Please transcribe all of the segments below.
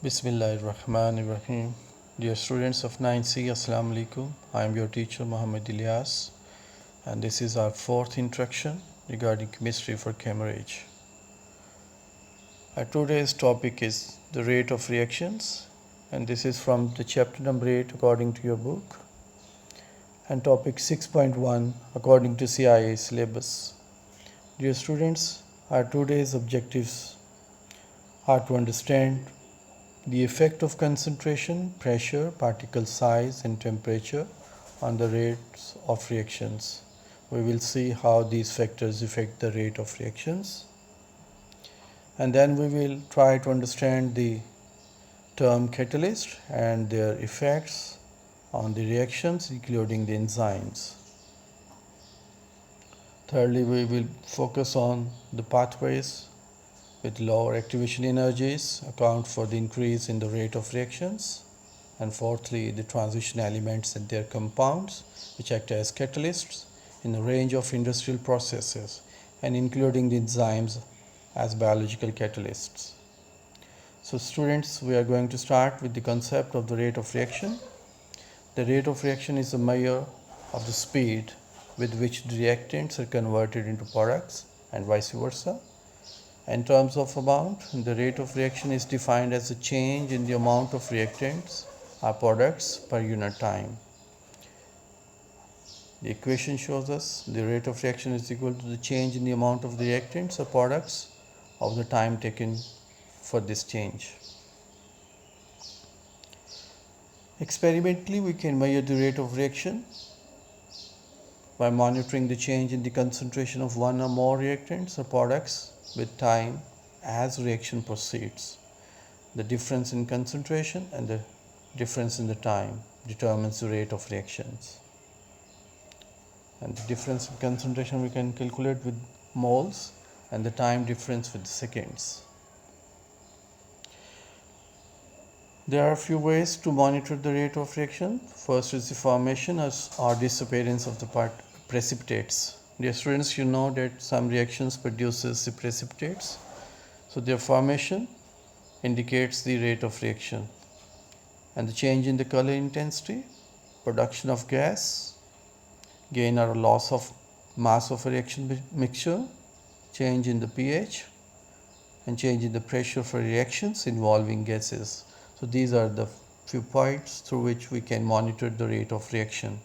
Bismillahirrahmanirrahim. Dear students of 9C, Assalamu alaikum. I am your teacher Muhammad Ilyas, and this is our fourth introduction regarding chemistry for Cambridge. Our today's topic is the rate of reactions, and this is from the chapter number 8 according to your book, and topic 6.1 according to CIA syllabus. Dear students, our today's objectives are to understand the effect of concentration, pressure, particle size and temperature on the rates of reactions. We will see how these factors affect the rate of reactions. And then we will try to understand the term catalyst and their effects on the reactions, including the enzymes. Thirdly, we will focus on the pathways with lower activation energies account for the increase in the rate of reactions. And fourthly, the transition elements and their compounds which act as catalysts in a range of industrial processes and including the enzymes as biological catalysts. So students, we are going to start with the concept of the rate of reaction. The rate of reaction is a measure of the speed with which the reactants are converted into products and vice versa. In terms of amount, the rate of reaction is defined as a change in the amount of reactants or products per unit time. The equation shows us the rate of reaction is equal to the change in the amount of the reactants or products of the time taken for this change. Experimentally, we can measure the rate of reaction by monitoring the change in the concentration of one or more reactants or products with time as reaction proceeds. The difference in concentration and the difference in the time determines the rate of reactions. And the difference in concentration we can calculate with moles and the time difference with seconds. There are a few ways to monitor the rate of reaction. First is the formation or disappearance of the precipitates. Dear students, you know that some reactions produces the precipitates. So their formation indicates the rate of reaction. And the change in the color intensity, production of gas, gain or loss of mass of a reaction mixture, change in the pH, and change in the pressure for reactions involving gases. So these are the few points through which we can monitor the rate of reaction.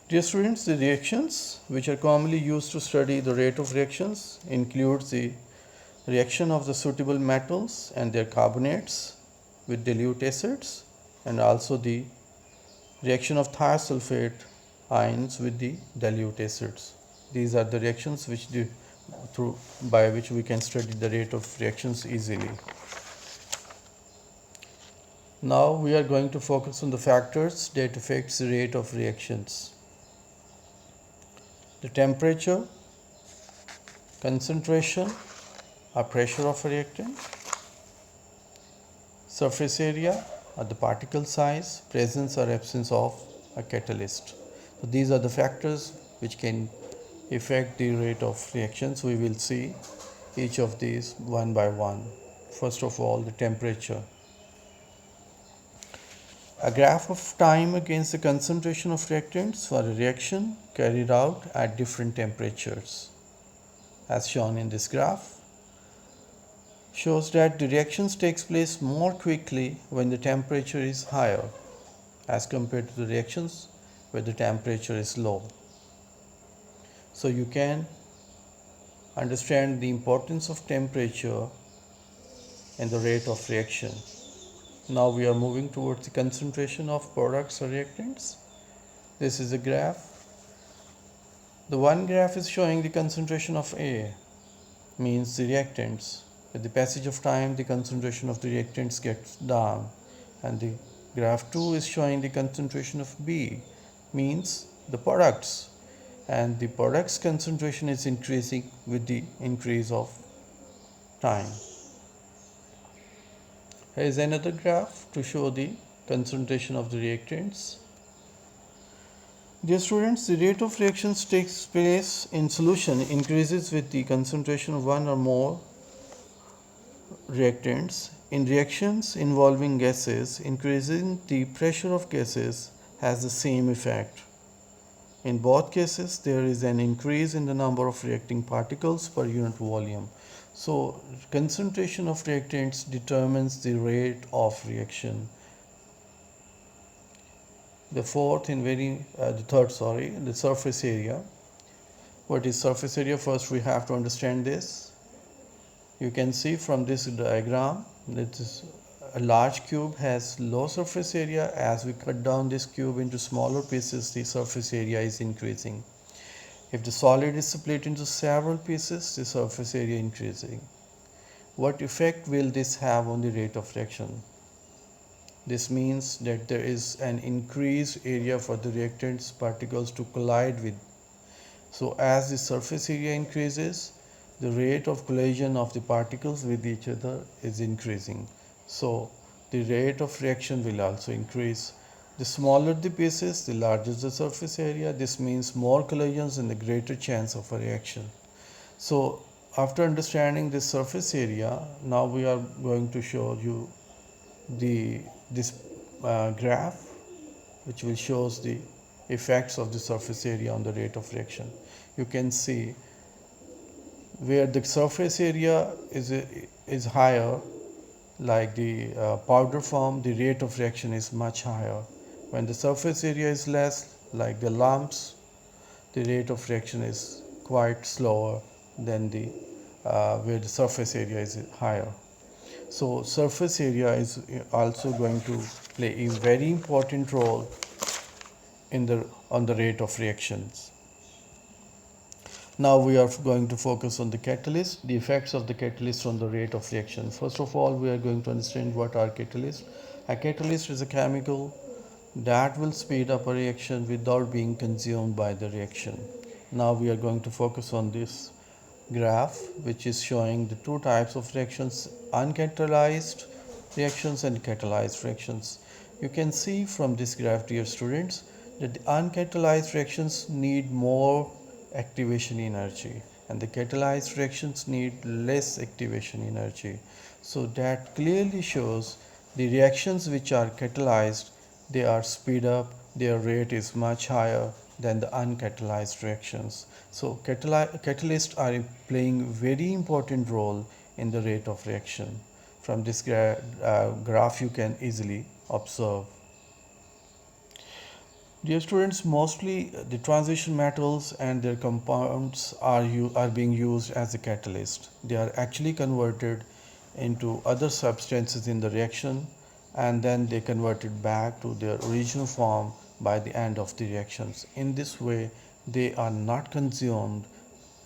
Dear students, the reactions which are commonly used to study the rate of reactions includes the reaction of the suitable metals and their carbonates with dilute acids, and also the reaction of thiosulfate ions with the dilute acids. These are the reactions by which we can study the rate of reactions easily. Now we are going to focus on the factors that affects the rate of reactions. The temperature, concentration or pressure of a reactant, surface area or the particle size, presence or absence of a catalyst. So these are the factors which can affect the rate of reactions. We will see each of these one by one. First of all, the temperature. A graph of time against the concentration of reactants for a reaction carried out at different temperatures. As shown in this graph, shows that the reactions takes place more quickly when the temperature is higher as compared to the reactions where the temperature is low. So you can understand the importance of temperature and the rate of reaction. Now we are moving towards the concentration of products or reactants. This is a graph. The one graph is showing the concentration of A, means the reactants. With the passage of time, the concentration of the reactants gets down. And the graph 2 is showing the concentration of B, means the products. And the products concentration is increasing with the increase of time. Here is another graph to show the concentration of the reactants. Dear students, the rate of reactions takes place in solution increases with the concentration of one or more reactants. In reactions involving gases, increasing the pressure of gases has the same effect. In both cases, there is an increase in the number of reacting particles per unit volume. So, concentration of reactants determines the rate of reaction. The third, the surface area. What is surface area? First, we have to understand this. You can see from this diagram that a large cube has low surface area. As we cut down this cube into smaller pieces, the surface area is increasing. If the solid is split into several pieces, the surface area increasing. What effect will this have on the rate of reaction? This means that there is an increased area for the reactants particles to collide with. So as the surface area increases, the rate of collision of the particles with each other is increasing. So the rate of reaction will also increase. The smaller the pieces, the larger the surface area. This means more collisions and the greater chance of a reaction. So after understanding the surface area, now we are going to show you this graph which will shows the effects of the surface area on the rate of reaction. You can see where the surface area is higher, like the powder form, the rate of reaction is much higher. When the surface area is less, like the lumps, the rate of reaction is quite slower than the where the surface area is higher. So surface area is also going to play a very important role on the rate of reactions. Now we are going to focus on the catalyst, the effects of the catalyst on the rate of reaction. First of all, we are going to understand what are catalysts. A catalyst is a chemical that will speed up a reaction without being consumed by the reaction. Now we are going to focus on this graph, which is showing the two types of reactions: uncatalyzed reactions and catalyzed reactions. You can see from this graph, dear students, that the uncatalyzed reactions need more activation energy and the catalyzed reactions need less activation energy. So that clearly shows the reactions which are catalyzed, they are speed up, their rate is much higher than the uncatalyzed reactions. So catalysts are playing very important role in the rate of reaction. From this graph you can easily observe. Dear students, mostly the transition metals and their compounds are being used as a catalyst. They are actually converted into other substances in the reaction and then they convert it back to their original form by the end of the reactions. In this way, they are not consumed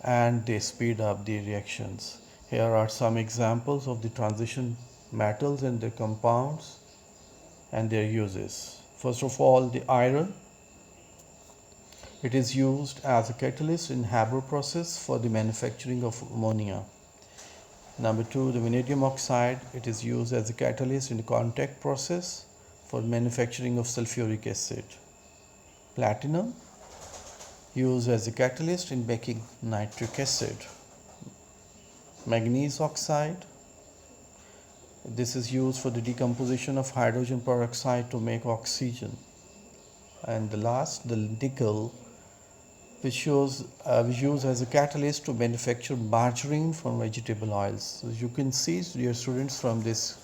and they speed up the reactions. Here are some examples of the transition metals and their compounds and their uses. First of all, the iron. It is used as a catalyst in Haber process for the manufacturing of ammonia. Number 2, the vanadium oxide. It is used as a catalyst in the contact process for manufacturing of sulfuric acid. Platinum, used as a catalyst in making nitric acid. Manganese oxide. This is used for the decomposition of hydrogen peroxide to make oxygen. And the last, the nickel, which was used as a catalyst to manufacture margarine from vegetable oils. So you can see, dear students, from this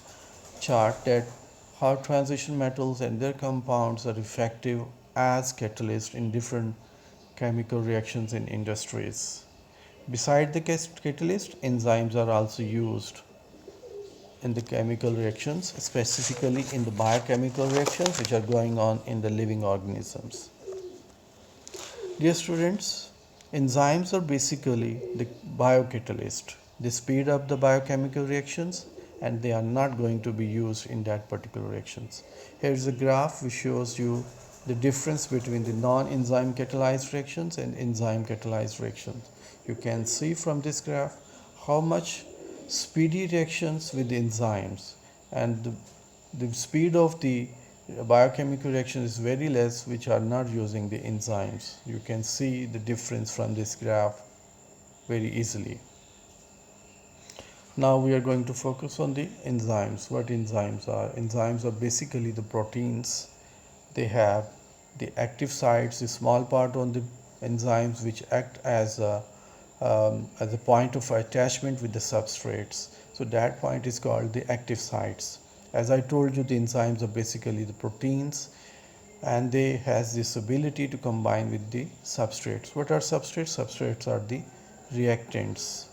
chart that how transition metals and their compounds are effective as catalysts in different chemical reactions in industries. Beside the catalyst, enzymes are also used in the chemical reactions, specifically in the biochemical reactions which are going on in the living organisms. Dear students, enzymes are basically the biocatalyst. They speed up the biochemical reactions and they are not going to be used in that particular reactions. Here is a graph which shows you the difference between the non-enzyme catalyzed reactions and enzyme catalyzed reactions. You can see from this graph how much speedy reactions with the enzymes and the speed of the biochemical reaction is very less which are not using the enzymes. You can see the difference from this graph very easily. Now we are going to focus on the enzymes. What enzymes are? Enzymes are basically the proteins. They have the active sites, the small part on the enzymes which act as a point of attachment with the substrates. So that point is called the active sites. As I told you, the enzymes are basically the proteins, and they has this ability to combine with the substrates. What are substrates? Substrates are the reactants.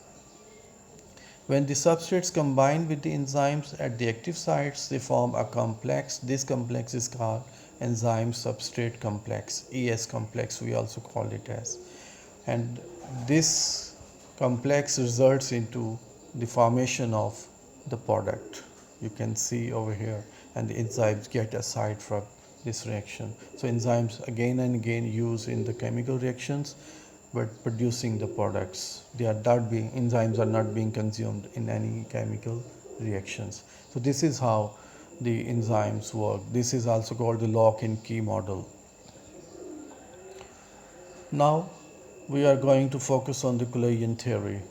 When the substrates combine with the enzymes at the active sites, they form a complex. This complex is called enzyme substrate complex, ES complex we also call it as. And this complex results into the formation of the product. You can see over here, and the enzymes get aside from this reaction. So enzymes again and again used in the chemical reactions, but producing the products. Enzymes are not being consumed in any chemical reactions. So this is how the enzymes work. This is also called the lock and key model. Now we are going to focus on the collision theory.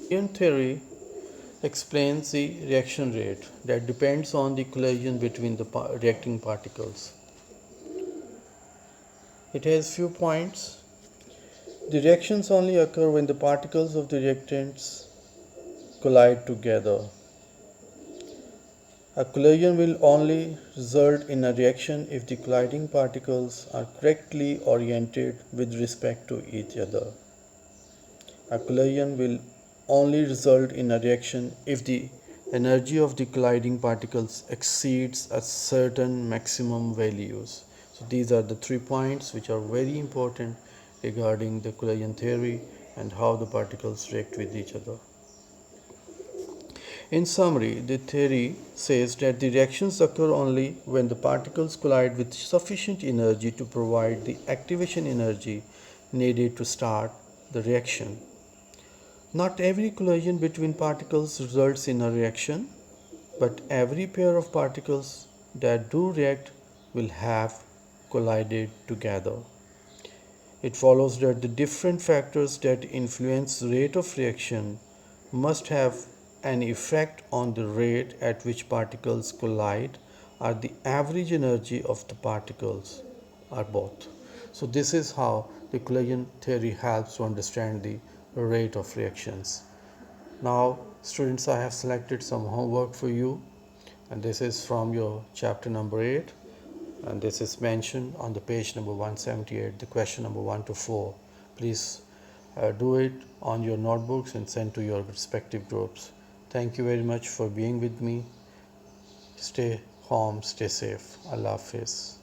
Collision theory explains the reaction rate that depends on the collision between the reacting particles. It has few points. The reactions only occur when the particles of the reactants collide together. A collision will only result in a reaction if the colliding particles are correctly oriented with respect to each other. A collision will only result in a reaction if the energy of the colliding particles exceeds a certain maximum values. So these are the 3 points which are very important regarding the collision theory and how the particles react with each other. In summary, the theory says that the reactions occur only when the particles collide with sufficient energy to provide the activation energy needed to start the reaction. Not every collision between particles results in a reaction, but every pair of particles that do react will have collided together. It follows that the different factors that influence rate of reaction must have an effect on the rate at which particles collide or the average energy of the particles or both. So this is how the collision theory helps to understand the rate of reactions. Now students, I have selected some homework for you, and this is from your chapter number 8, and this is mentioned on the page number 178, the question number 1 to 4. Please do it on your notebooks and send to your respective groups. Thank you very much for being with me. Stay home, stay safe. Allah Hafiz.